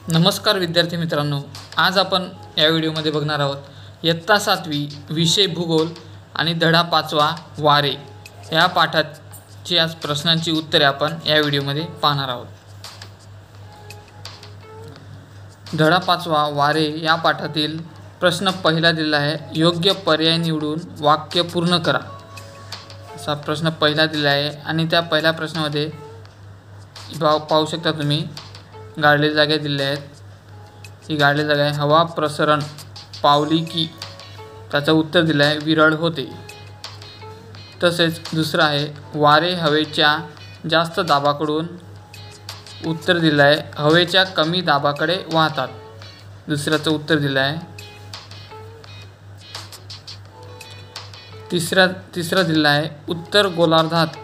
नमस्कार विद्यार्थी मित्रांनो, आज आपण या व्हिडिओमध्ये बघणार आहोत इयत्ता 7वी विषय भूगोल आणि धडा 5वा वारे या पाठाची आज प्रश्नांची उत्तरे आपण या व्हिडिओमध्ये पाहणार आहोत। धडा 5वा वारे या पाठातील प्रश्न पहिला दिलेला आहे, योग्य पर्याय निवडून वाक्य पूर्ण करा असा प्रश्न पहिला दिला आहे। आणि त्या पहिल्या प्रश्नामध्ये पाहू शकता तुम्ही गाडलेल्या जागा दिल्या आहेत। ही गाडलेली जागा आहे हवा प्रसरण पावली की, त्याचं उत्तर दिलं आहे विरळ होते। तसेच दुसरा आहे वारे हवेच्या जास्त दाबाकडून, उत्तर दिलं आहे हवेच्या कमी दाबाकडे वाहतात, दुसऱ्याचं उत्तर दिलं आहे। तिसरा दिला आहे उत्तर गोलार्धात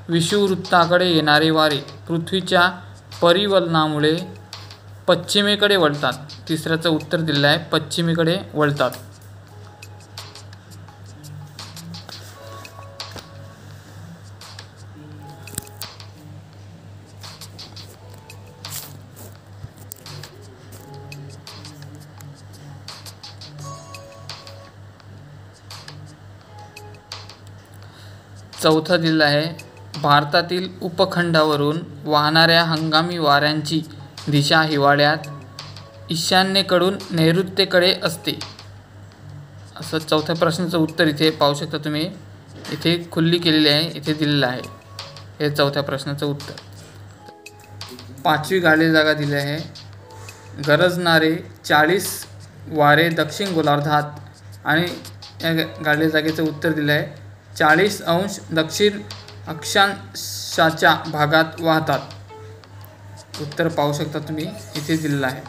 विषुववृत्ताकडे येणारे वारे पृथ्वीच्या परिवलनामुळे पश्चिमेकडे वळतात, तिसऱ्याचं उत्तर दिलं आहे पश्चिमेकडे वळतात। चौथा दिला आहे भारतातील उपखंडावरून वाहणाऱ्या हंगामी वाऱ्यांची दिशा हिवाळ्यात ईशान्येकडून नैऋत्येकडे असते, असं चौथ्या प्रश्नाचं उत्तर इथे पाहू शकता तुम्ही। इथे खुल्ली केलेली आहे, इथे दिलेलं आहे हे चौथ्या प्रश्नाचं उत्तर। पाचवी गाडलेली जागा दिली आहे गरजणारे 40 वारे दक्षिण गोलार्धात, आणि या गाडलेल्या जागेचं उत्तर दिलं आहे 40 अंश दक्षिण अक्षांशाच्या भागात वाहतात, उत्तर पाहू शकता तुम्ही इथे दिलेलं आहे।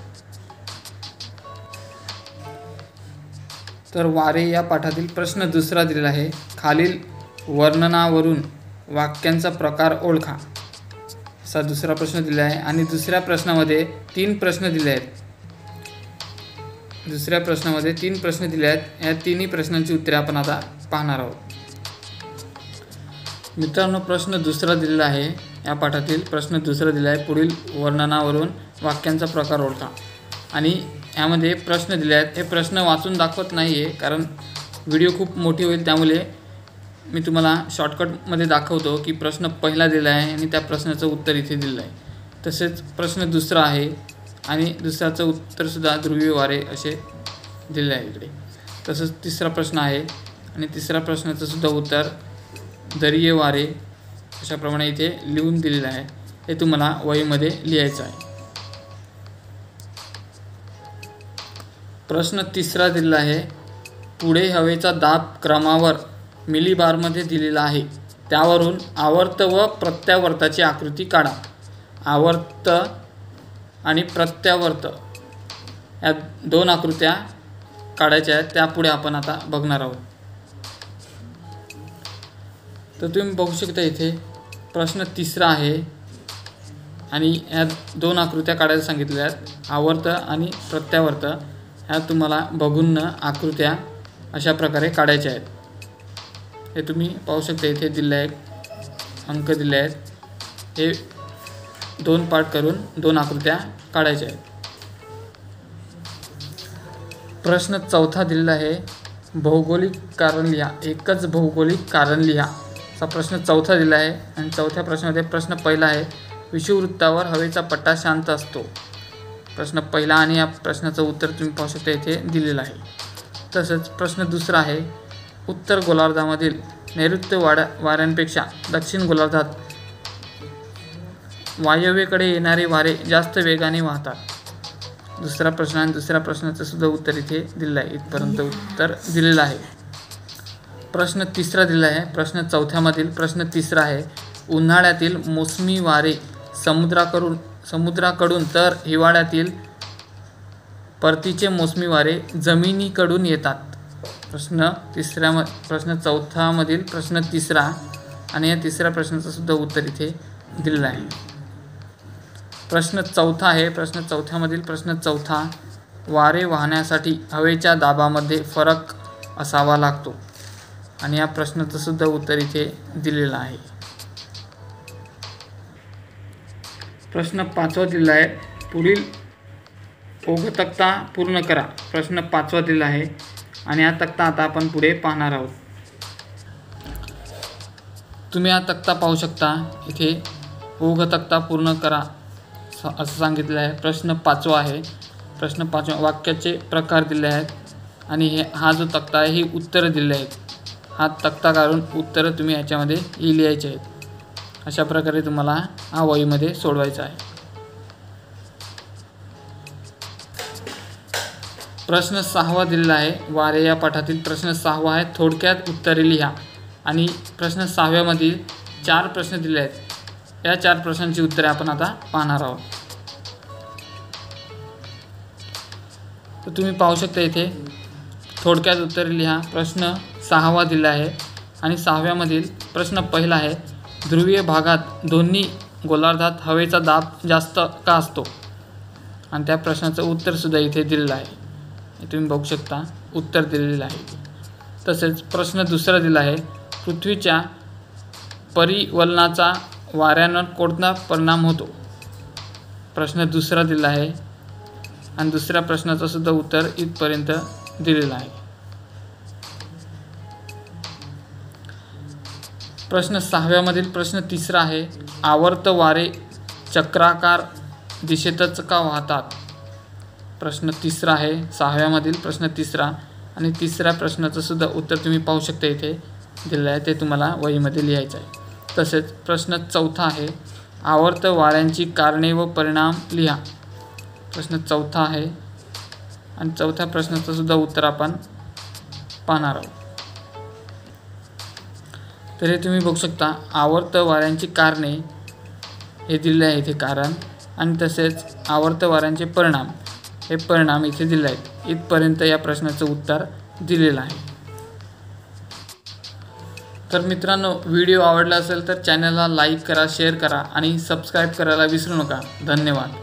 तर वारे या पाठातील प्रश्न दुसरा दिलेला आहे, खालील वर्णनावरून वाक्यांचा प्रकार ओळखा असा दुसरा प्रश्न दिला आहे। आणि दुसऱ्या प्रश्नामध्ये 3 प्रश्न दिले आहेत, दुसऱ्या प्रश्नामध्ये 3 प्रश्न दिले आहेत। या तिन्ही प्रश्नांची उत्तरे आपण आता पाहणार आहोत। मित्रांनो, प्रश्न दुसरा दिलेला आहे, या पाठातील प्रश्न दुसरा दिला आहे पुढील वर्णनावरून वाक्यांचा प्रकार ओळखा। आणि यामध्ये प्रश्न दिले आहेत, हे प्रश्न वाचून दाखवत नाही आहे कारण व्हिडिओ खूप मोठी होईल, त्यामुळे मी तुम्हाला शॉर्टकटमध्ये दाखवतो की प्रश्न पहिला दिला आहे आणि त्या प्रश्नाचं उत्तर इथे दिलं आहे। तसेच प्रश्न दुसरा आहे आणि दुसऱ्याचं उत्तरसुद्धा ध्रुवीय वारे असे दिले आहे इकडे। तसंच तिसरा प्रश्न आहे आणि तिसऱ्या प्रश्नाचं सुद्धा उत्तर दरीय वारे अशाप्रमाणे इथे लिहून दिलेलं आहे, हे तुम्हाला वहीमध्ये लिहायचं आहे। प्रश्न तिसरा दिलेला आहे, पुढे हवेचा दाब क्रमावर मिलीबारमध्ये दिलेला आहे, त्यावरून आवर्त व प्रत्यावर्ताची आकृती काढा। आवर्त आणि प्रत्यावर्त या 2 आकृत्या काढायच्या आहेत, त्यापुढे आपण आता बघणार आहोत। तर तुम्ही बघू शकता इथे प्रश्न तिसरा आहे आणि या 2 आकृत्या काढायला सांगितलेल्या आहेत, आवर्त आणि प्रत्यावर्त। ह्या तुम्हाला बघून आकृत्या अशा प्रकारे काढायच्या आहेत, हे तुम्ही पाहू शकता इथे दिले आहेत, अंक दिले आहेत। हे 2 पार्ट करून 2 आकृत्या काढायच्या आहेत। प्रश्न चौथा दिलेला आहे, भौगोलिक कारण लिहा, एकच भौगोलिक कारण लिहा असा प्रश्न चौथा दिला आहे। आणि चौथ्या प्रश्नामध्ये प्रश्न पहिला आहे, विषुववृत्तावर हवेचा पट्टा शांत असतो, प्रश्न पहिला, आणि या प्रश्नाचं उत्तर तुम्ही पाहू शकता इथे दिलेलं आहे। तसंच प्रश्न दुसरा आहे, उत्तर गोलार्धामधील नैऋत्य वाऱ्यांपेक्षा दक्षिण गोलार्धात वायव्येकडे येणारे वारे जास्त वेगाने वाहतात, दुसरा प्रश्न आणि दुसऱ्या प्रश्नाचं सुद्धा उत्तर इथे दिलेलं आहे, इथपर्यंत उत्तर दिलेलं आहे। प्रश्न तिसरा दिला आहे, प्रश्न चौथ्यामधील प्रश्न तिसरा आहे, उन्हाळ्यातील मोसमी वारे समुद्राकडून तर हिवाळ्यातील परतीचे मोसमी वारे जमिनीकडून येतात, प्रश्न चौथ्यामधील प्रश्न तिसरा आणि या तिसऱ्या प्रश्नाचं सुद्धा उत्तर इथे दिलेलं आहे। प्रश्न चौथा आहे, प्रश्न चौथ्यामधील प्रश्न चौथा, वारे वाहण्यासाठी हवेच्या दाबामध्ये फरक असावा लागतो, आणि या प्रश्नाचं सुद्धा उत्तर इथे दिलेलं आहे। प्रश्न 5वा दिलेला आहे, पुढील ओघ तक्ता पूर्ण करा. प्रश्न 5वा दिलेला आहे आणि हा तक्ता आता आपण पुढे पाहणार आहोत. तुम्ही हा तक्ता पाहू शकता. इथे ओघ तक्ता पूर्ण करा असं सांगितलं आहे. प्रश्न 5वा आहे. प्रश्न 5वा वाक्याचे प्रकार दिले आहेत आणि हा जो तक्ता आहे ही उत्तरं दिलेली आहेत. हा तक्ता काढून उत्तरं तुम्ही याच्यामध्ये लिहायचे आहेत. अशा प्रकारे तुम्हाला हा वहीमध्ये सोडवायचा आहे. प्रश्न 6वा दिलेला आहे. वारे या पाठातील प्रश्न 6वा आहे. थोडक्यात उत्तरे लिहा. आणि प्रश्न 6व्यामधील 4 प्रश्न दिले आहेत. या 4 प्रश्नांची उत्तरे आपण आता पाहणार आहोत. तर तुम्ही पाहू शकता इथे थोडक्यात उत्तरे लिहा. प्रश्न 6वा दिला आहे आणि 6व्यामधील प्रश्न पहिला आहे, ध्रुवीय भागात दोन्ही गोलार्धात हवेचा दाब जास्त का असतो? आणि त्या प्रश्नाचं उत्तरसुद्धा इथे दिलेलं आहे. तुम्ही बघू शकता उत्तर दिलेलं आहे. तसेच प्रश्न दुसरा दिला आहे, पृथ्वीच्या परिवलनाचा वाऱ्यावर कोणता परिणाम होतो? प्रश्न दुसरा दिला आहे आणि दुसऱ्या प्रश्नाचं सुद्धा उत्तर इथपर्यंत दिलेलं आहे. प्रश्न 6व्यामधील प्रश्न तिसरा आहे, आवर्त वारे चक्राकार दिशेतच का वाहतात? प्रश्न तिसरा आहे. 6व्यामधील प्रश्न तिसरा आणि तिसऱ्या प्रश्नाचं सुद्धा उत्तर तुम्ही पाहू शकता इथे दिलेलं आहे. ते तुम्हाला वहीमध्ये लिहायचं आहे. तसेच प्रश्न 4था आहे, आवर्त वाऱ्यांची कारणे व परिणाम लिहा. प्रश्न 4था आहे आणि 4थ्या प्रश्नाचं सुद्धा उत्तर आपण पाहणार आहोत. तर हे तुम्ही बघू शकता आवर्त वाऱ्यांची कारणे हे दिले आहे इथे कारण, आणि तसेच आवर्त वाऱ्यांचे परिणाम हे परिणाम इथे दिले आहेत. इथपर्यंत या प्रश्नाचं उत्तर दिलेलं आहे. तर मित्रांनो, व्हिडिओ आवडला असेल तर चॅनलला लाईक करा, शेअर करा आणि सबस्क्राईब करायला विसरू नका. धन्यवाद.